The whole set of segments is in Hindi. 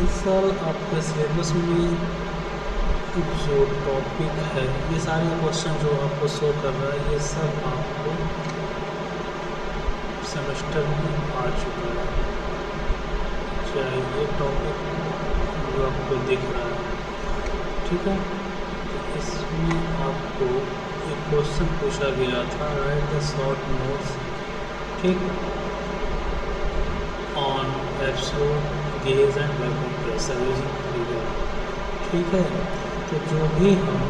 इस साल आपके सिलेबस में जो टॉपिक है, ये सारे क्वेश्चन जो आपको शो कर रहा है, ये सब आपको सेमेस्टर में आ चुका है। चाहे ये टॉपिक जो आपको दिख रहा है, ठीक है, तो इसमें आपको एक क्वेश्चन पूछा गया था, राइट द शॉर्ट नोट्स, ठीक, on absolute gauge and vacuum pressure using figure, ठीक है। तो जो भी हम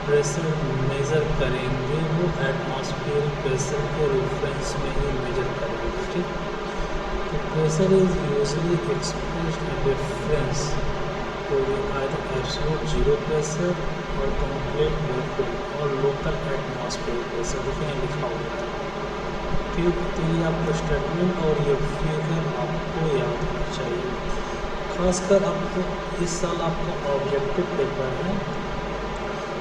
प्रेशर मेज़र करेंगे वो एटमॉस्फेरिक प्रेशर के रेफरेंस में ही मेजर करेंगे, ठीक। तो pressure is usually expressed in reference to either absolute zero pressure और कंप्लीट वैक्यूम और लोकल एटमॉस्फेरिक प्रेशर, देखिए यहाँ लिखा हुआ है, ठीक। तो ये आपको स्टेटमेंट और ये फिगर आपको याद होना चाहिए। खासकर आपको इस साल आपका ऑब्जेक्टिव पेपर है,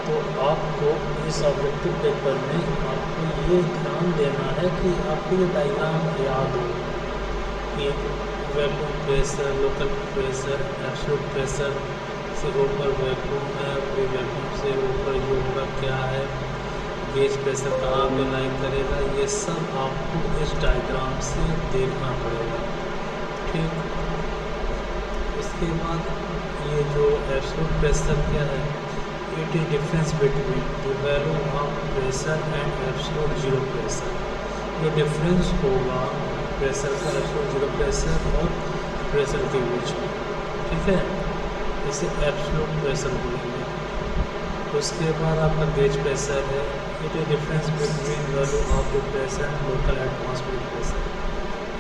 तो आपको इस ऑब्जेक्टिव पेपर में आपको ये ध्यान देना है कि आपको ये डायग्राम याद हो कि vacuum pressure, local pressure, absolute pressure से ऊपर वैक्यूम है, फिर वैक्यूम से ऊपर जो होगा क्या है, गेज प्रेशर कहाँ पे लाइन करेगा, ये सब आपको इस डायग्राम से देखना पड़ेगा, ठीक। इसके बाद ये जो एब्सोल्यूट प्रेशर क्या है, it is difference between the value of pressure and absolute zero pressure, जो डिफरेंस होगा प्रेशर का एब्सोल्यूट जीरो प्रेशर और प्रेशर के बीच में, ठीक है, इसे एब्सोल्यूट प्रेशर बोलेंगे। उसके बाद आपका गेज प्रेशर है, it is difference between value of the pressure and local atmospheric pressure,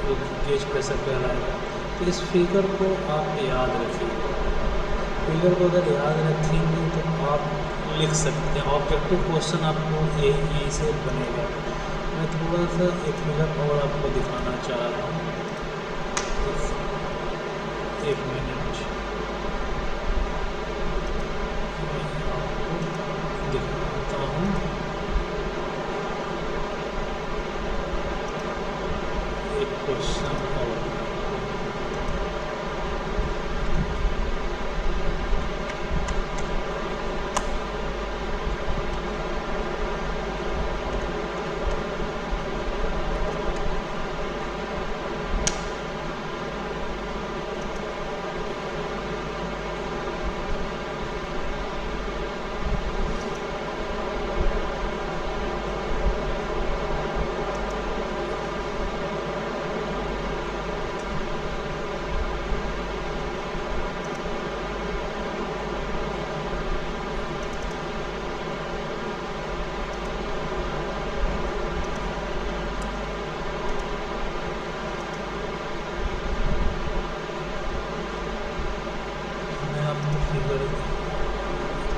जो गेज प्रेशर कहलाएगा। तो इस फिगर को आप याद रखिए, फिगर को अगर याद रखेंगे तो आप लिख सकते हैं। ऑब्जेक्टिव क्वेश्चन आपको यही से बनेगा। मैं थोड़ा सा एक फिगर और आपको दिखाना चाह रहा हूँ, एक मिनट मैं आपको दिखाता हूँ। एक क्वेश्चन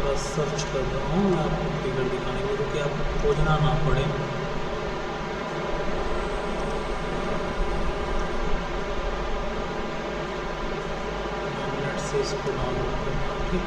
और सर्च कर रहा हूँ, मैं आपको फिगर दिखाने के लिए कि आपको खोजना ना पड़े। नेट से इसको डाउनलोड करना, ठीक।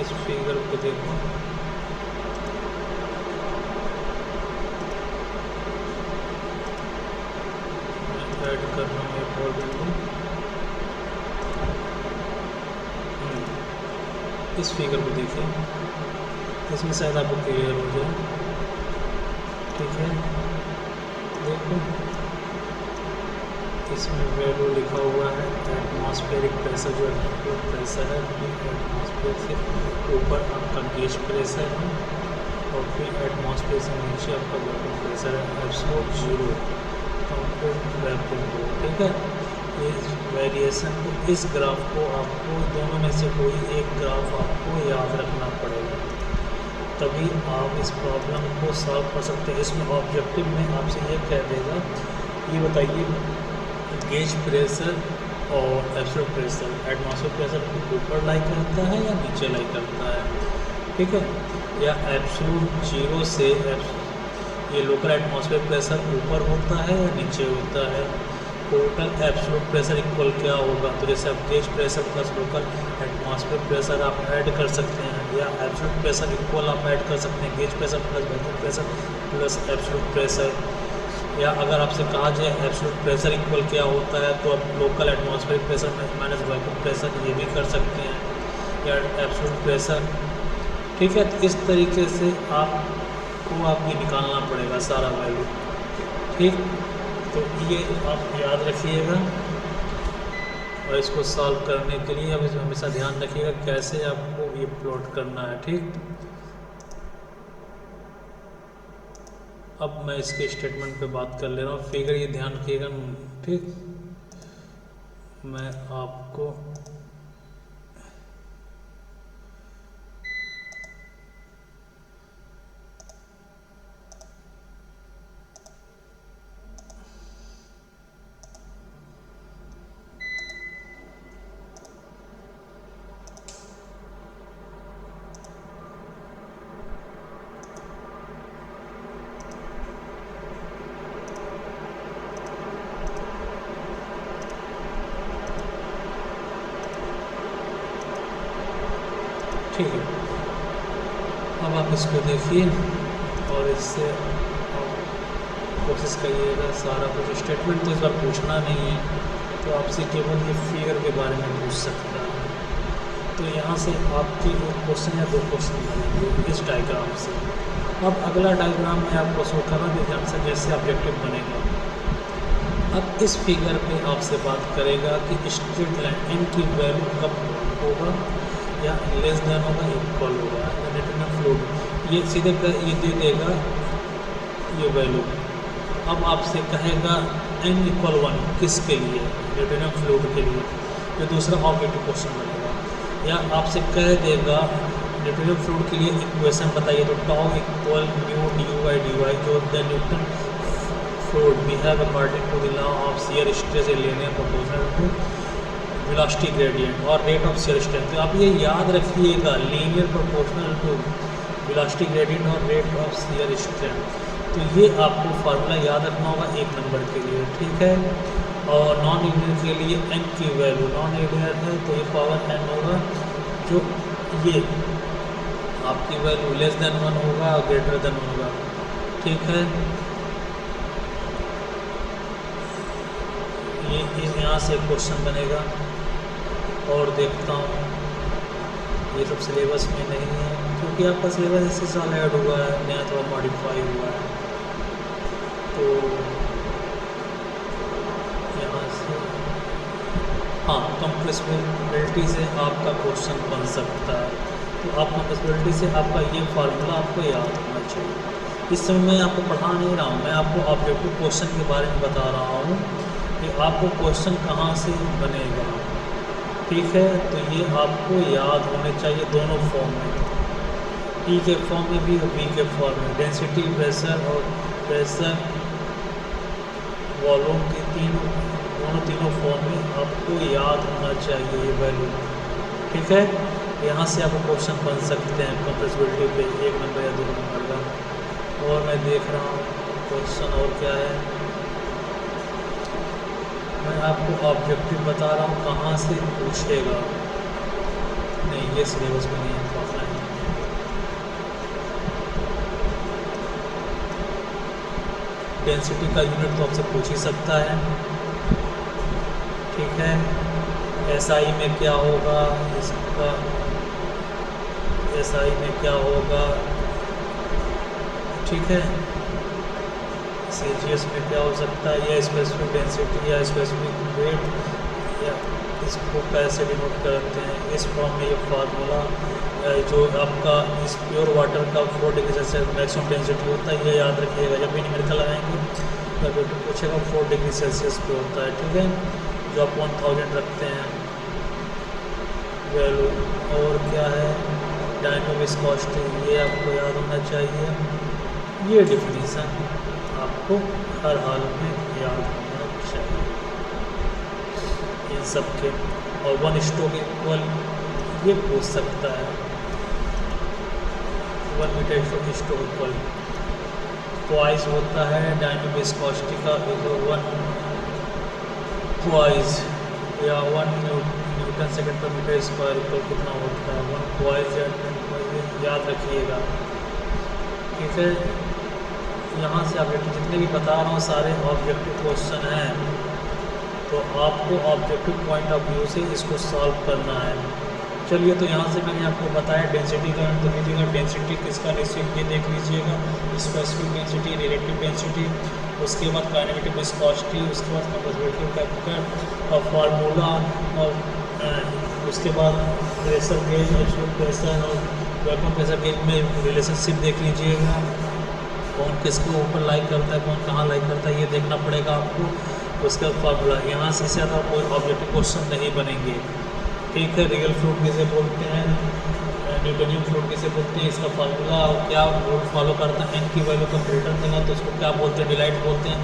इस फिगर को देखो, मैं ऐड कर रहा हूँ एक और बिंदु। इस फिगर को देखिए, इसमें शायद आपको क्लियर हो जाए। ठीक है, देखो इसमें वैल्यू लिखा हुआ है एटमॉस्फेरिक प्रेशर, जो एटमॉस्फेरिक प्रेशर है एटमॉस्फेयर से ऊपर आपका गेज प्रेशर है और फिर एटमॉस्फेयर से नीचे आपका वैक्यूम प्रेशर है absolute zero compared to vacuum. ठीक है, ये वेरिएशन को, इस ग्राफ को आपको दोनों में से कोई एक ग्राफ आपको याद रखना पड़ेगा, तभी आप इस प्रॉब्लम को सॉल्व कर सकते हैं। इसमें ऑब्जेक्टिव में आपसे ये कह देगा, ये बताइए गेज प्रेशर और एब्सोल्यूट प्रेशर, एटमॉस्फेयर प्रेशर ऊपर लाई करता है या नीचे लाई करता है। ठीक है, या एब्सोल्यूट जीरो से ये लोकल एटमॉस्फेयर प्रेशर ऊपर होता है या नीचे होता है। टोटल एब्सोल्यूट प्रेशर इक्वल क्या होगा, तो जैसे आप gauge pressure plus local atmosphere pressure आप ऐड कर सकते हैं, या एब्सोल्यूट प्रेशर इक्वल आप ऐड कर सकते हैं gauge pressure plus vacuum pressure plus absolute pressure. या अगर आपसे कहा जाए एब्सोल्यूट प्रेशर इक्वल क्या होता है, तो आप local atmospheric pressure minus vacuum pressure ये भी कर सकते हैं, या एब्सोल्यूट प्रेशर। ठीक है, तो इस तरीके से आपको ये निकालना पड़ेगा सारा वैल्यू। ठीक, तो ये आप याद रखिएगा और इसको सॉल्व करने के लिए अब हमेशा ध्यान रखिएगा कैसे आपको ये प्लॉट करना है। ठीक, अब मैं इसके स्टेटमेंट पे बात कर ले रहा हूँ, फिगर ये ध्यान रखिएगा। ठीक, मैं आपको ठीक है, अब आप इसको देखिए और इससे कोशिश करिएगा सारा कुछ। स्टेटमेंट तो इस बार पूछना नहीं है, तो आपसे केवल ये फिगर के बारे में पूछ सकता है। तो यहाँ से आपके एक क्वेश्चन या दो क्वेश्चन बनेंगे इस डायग्राम से। अब अगला डायग्राम में आपको शो करना ध्यान से जैसे ऑब्जेक्टिव बनेगा। अब इस फिगर पे आपसे बात करेगा कि स्ट्रेट लाइन n की वैल्यू कब होगा, या लेस देन होगा, इक्वल होगा, रिटर्न फ्लूइड ये सीधे ये दे देगा ये वैल्यू। अब आपसे कहेगा n = 1 किसके लिए, रिटर्न फ्लूइड के लिए, ये दूसरा ऑब्जेक्टिव क्वेश्चन बनेगा। या आपसे कह देगा रिटर्न फ्लूइड के लिए इक्वेशन बताइए, तो टाउ इक्वल म्यू dy/dy जो the Newton fluid behave according to the law of shear stress linear proportional to velocity gradient और रेट ऑफ शियर स्ट्रेंथ। तो आप ये याद रखिएगा, linear proportional to velocity gradient और रेट ऑफ शियर स्ट्रेंथ। तो ये आपको फार्मूला याद रखना होगा एक नंबर के लिए। ठीक है, और नॉन लीनियर के लिए n की वैल्यू, नॉन लीनियर है तो ये पावर n होगा, जो ये आपकी वैल्यू लेस देन 1 होगा और ग्रेटर देन होगा। ठीक है, ये यहाँ से क्वेश्चन बनेगा और देखता हूँ, ये सब सिलेबस में नहीं है क्योंकि आपका सिलेबस इसी साल ऐड हुआ है, नया थोड़ा मॉडिफाई हुआ है। तो यहाँ से हाँ, कंप्रेसिबिलिटी से आपका क्वेश्चन बन सकता है। तो आप कंप्रेसिबिलिटी से आपका ये फार्मूला आपको याद होना चाहिए। इस समय मैं आपको पढ़ा नहीं रहा हूँ, मैं आपको ऑब्जेक्टिव क्वेश्चन के बारे में बता रहा हूँ कि आपको क्वेश्चन कहाँ से बनेगा। ठीक है, तो ये आपको याद होने चाहिए दोनों फॉर्म में, ई के फॉर्म में भी और बी के फॉर्म में। डेंसिटी, प्रेशर और प्रेशर वॉल्यूम के तीनों फॉर्म में आपको याद होना चाहिए ये वैल्यू। ठीक है, यहाँ से आपको क्वेश्चन बन सकते हैं कंप्रेसिबिलिटी पे 1 नंबर या 2 नंबर का। और मैं देख रहा हूँ क्वेश्चन और क्या है, मैं आपको ऑब्जेक्टिव बता रहा हूँ कहाँ से पूछेगा। नहीं, ये सिलेबस में नहीं है, ऑफलाइन। डेंसिटी का यूनिट तो आपसे पूछ ही सकता है। ठीक है, एसआई में क्या होगा इसका, SI में क्या होगा, ठीक है, CGS में क्या हो सकता है, या स्पेसिफिक डेंसिटी या स्पेसिफिक वेट, या इसको कैसे डिनोट करते हैं। इस फॉर्म में ये फार्मूला जो आपका इस प्योर वाटर का 4 डिग्री सेल्सियस मैक्सिमम डेंसिटी होता है, ये याद रखिएगा जब भी न्यूमेरिकल लगाएंगे तो बेटे पूछेगा 4 डिग्री सेल्सियस पे होता है, ठीक है, जो आप 1000 रखते हैं वैल्यू। और क्या है, डायनामिक विस्कोसिटी, ये आपको याद होना चाहिए, ये डिफिनीसन आपको हर हाल में याद होना चाहिए इन सब के। और 1 स्ट्रोक इक्वल ये पूछ सकता है, 1 मीटर स्ट्रोक इक्वल ट्वाइस होता है डायनामिक विस्कोसिटी का 1 ट्वाइस, या 1 न्यूटन सेकंड पर मीटर स्क्वायर इक्वल कितना होता है, 1 ट्वाइस या 10 ट्वाइस, याद रखिएगा, ठीक है। यहाँ से ऑब्जेक्टिव जितने भी बता रहा हूँ सारे ऑब्जेक्टिव क्वेश्चन हैं, तो आपको ऑब्जेक्टिव पॉइंट ऑफ व्यू से इसको सॉल्व करना है। चलिए, तो यहाँ से मैंने आपको बताया डेंसिटी का, तो लीजिएगा डेंसिटी किसका रेशियो ये देख लीजिएगा, स्पेसिफिक डेंसिटी, रिलेटिव डेंसिटी, उसके बाद काइनेमेटिक विस्कोसिटी, उसके बाद कंजर्वेटिव फैक्टर और फार्मूला, और उसके बाद प्रेशर गेज, एब्सोल्यूट प्रेशर और वैक्यूम प्रेशर गेज में रिलेशनशिप देख लीजिएगा, कौन किसको ऊपर लाइक करता है, कौन कहाँ लाइक करता है, ये देखना पड़ेगा आपको। उसका फार्मूला यहाँ से ज़्यादा कोई ऑब्जेक्टिव क्वेश्चन नहीं बनेंगे, ठीक है। रियल फ्लूइड किसे बोलते हैं, न्यूटोनियन फ्लूइड किसे बोलते हैं, इसका फार्मूला क्या रूल फॉलो करता है, n की वैल्यू का ग्रेटर देगा तो उसको क्या बोलते हैं, डिलाइट बोलते हैं।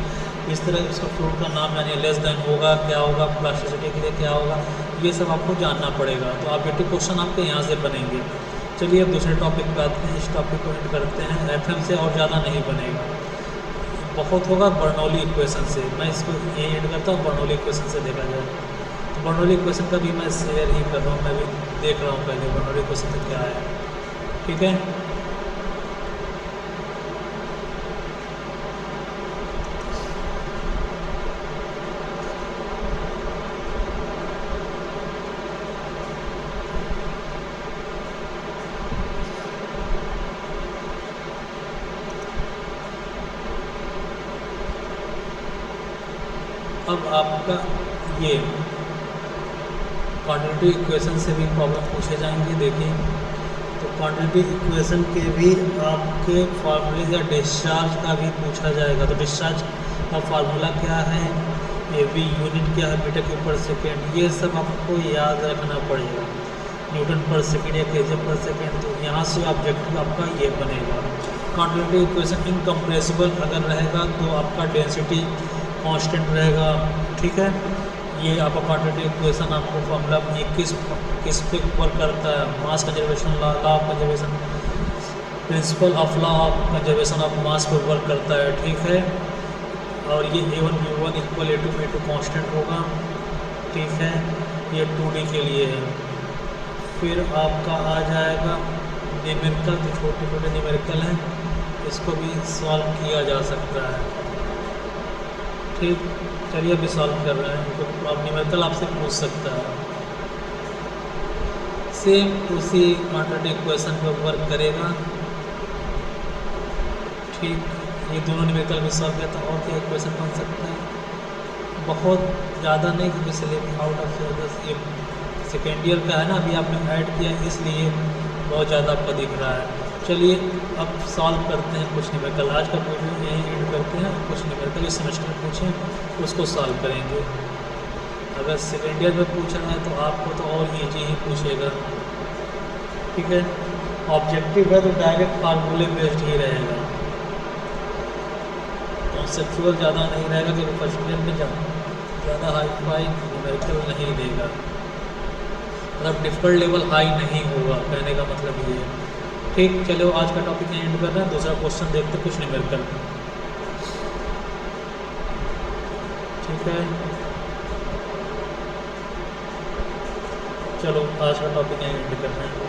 इस तरह उसका फ्लूइड का नाम यानी लेस देन होगा, क्या होगा, प्लास्टिसिटी के लिए क्या होगा, ये सब आपको जानना पड़ेगा। तो ऑब्जेक्टिव क्वेश्चन आपके यहाँ से बनेंगे। चलिए अब दूसरे टॉपिक पे आते हैं, इस टॉपिक को एंड करते हैं। FM से और ज़्यादा नहीं बनेगा, बहुत होगा बर्नौली इक्वेशन से, मैं इसको ये एंड करता हूँ, बर्नौली इक्वेशन से देखा जाए तो बर्नौली इक्वेशन का भी मैं शेयर ही कर रहा हूँ, मैं भी देख रहा हूँ पहले बर्नौली इक्वेशन में क्या है, ठीक है। अब आपका ये क्वाड्रेटिक इक्वेशन से भी प्रॉब्लम पूछे जाएंगे, देखिए। तो क्वाड्रेटिक इक्वेशन के भी आपके फार्मूले या डिस्चार्ज का भी पूछा जाएगा। तो डिस्चार्ज का फार्मूला क्या है, ये भी यूनिट क्या है, मीटर क्यूब पर सेकेंड, ये सब आपको याद रखना पड़ेगा, न्यूटन पर सेकेंड या केजे पर सेकेंड। तो यहाँ से ऑब्जेक्टिव आपका ये बनेगा। क्वाड्रेटिक इक्वेशन इनकम्प्रेसिबल अगर रहेगा तो आपका डेंसिटी कांस्टेंट रहेगा, ठीक है। ये आपका क्वाड्रेटिक इक्वेशन आपको फॉर्मूला ये किस पे वर्क करता है, mass conservation law of conservation, principle of law of conservation of mass पे वर्क करता है, ठीक है। और ये A1 U1 equal A2 B2 constant होगा, ठीक है। ये 2D के लिए है। फिर आपका आ जाएगा न्यूमेरिकल, तो छोटे छोटे न्यूमेरिकल हैं, इसको भी सॉल्व किया जा सकता है, ठीक। चलिए अभी सॉल्व कर रहे हैं, तो आप न्यूमेरिकल आपसे पूछ सकता है, सेम उसी क्वाड्रेटिक इक्वेशन पे वर्क करेगा, ठीक। ये दोनों न्यूमेरिकल भी सॉल्व किया था। और क्या इक्वेशन बन सकता है, बहुत ज़्यादा नहीं, क्योंकि सिलेबस आउट ऑफ सिलेबस ये सेकेंड ईयर का है ना, अभी आपने ऐड किया इसलिए बहुत ज़्यादा आपका दिख रहा है। चलिए अब सॉल्व करते हैं कुछ न्यूमेरिकल, आज का वीडियो यहीं एंड करते हैं। कुछ न्यूमेरिकल इस सेमेस्टर पूछें उसको सॉल्व करेंगे। अगर सेकेंड ईयर में पूछ रहा है तो आपको तो और ईजी ही पूछेगा, ठीक है। ऑब्जेक्टिव है तो डायरेक्ट फार्मूले बेस्ड ही रहेगा, कॉन्सेप्चुअल ज़्यादा नहीं रहेगा, क्योंकि फर्स्ट ईयर में ज़्यादा हाई फाई न्यूमेरिकल नहीं देगा, मतलब डिफ़िकल्ट लेवल हाई नहीं होगा, कहने का मतलब ये है, ठीक। चलो आज का टॉपिक एंड कर रहे हैं, दूसरा क्वेश्चन देखते कुछ न्यूमेरिकल, ठीक है। चलो आज का टॉपिक एंड कर रहे हैं।